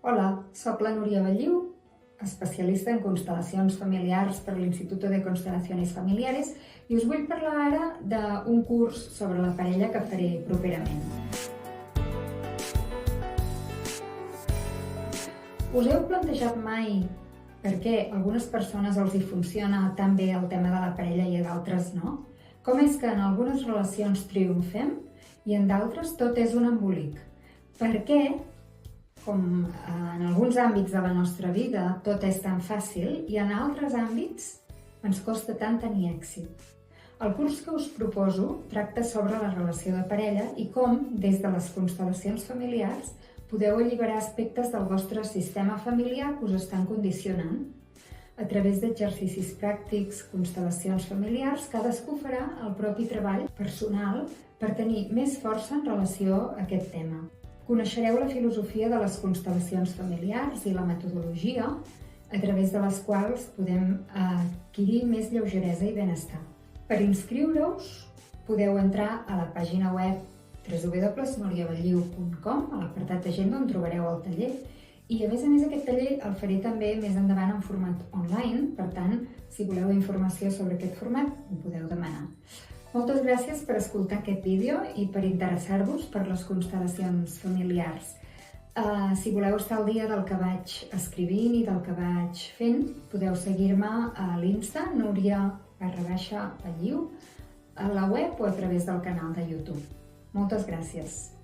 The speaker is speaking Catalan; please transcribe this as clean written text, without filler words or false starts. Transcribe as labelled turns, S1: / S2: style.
S1: Hola, soc la Núria Belliu, especialista en constel·lacions familiars per l'Instituto de Constelaciones Familiares, i us vull parlar ara d'un curs sobre la parella que faré properament. Us heu plantejat mai per què a algunes persones els hi funciona tan bé el tema de la parella i a d'altres no? Com és que en algunes relacions triomfem i en d'altres tot és un embolic? Per què, com en alguns àmbits de la nostra vida tot és tan fàcil i en altres àmbits ens costa tant tenir èxit? El curs que us proposo tracta sobre la relació de parella i com, des de les constel·lacions familiars, podeu alliberar aspectes del vostre sistema familiar que us estan condicionant. A través d'exercicis pràctics, constel·lacions familiars, cadascú farà el propi treball personal per tenir més força en relació a aquest tema. Coneixereu la filosofia de les constel·lacions familiars i la metodologia a través de les quals podem adquirir més lleugeresa i benestar. Per inscriure-us podeu entrar a la pàgina web www.nuriabelliu.com, a l'apartat d'agenda on trobareu el taller, i a més aquest taller el faré també més endavant en format online, per tant, si voleu informació sobre aquest format, ho podeu demanar. Moltes gràcies per escoltar aquest vídeo i per interessar-vos per les constel·lacions familiars. Si voleu estar al dia del que vaig escrivint i del que vaig fent, podeu seguir-me a l'Insta, Núria_Belliu, a la web o a través del canal de YouTube. Moltes gràcies.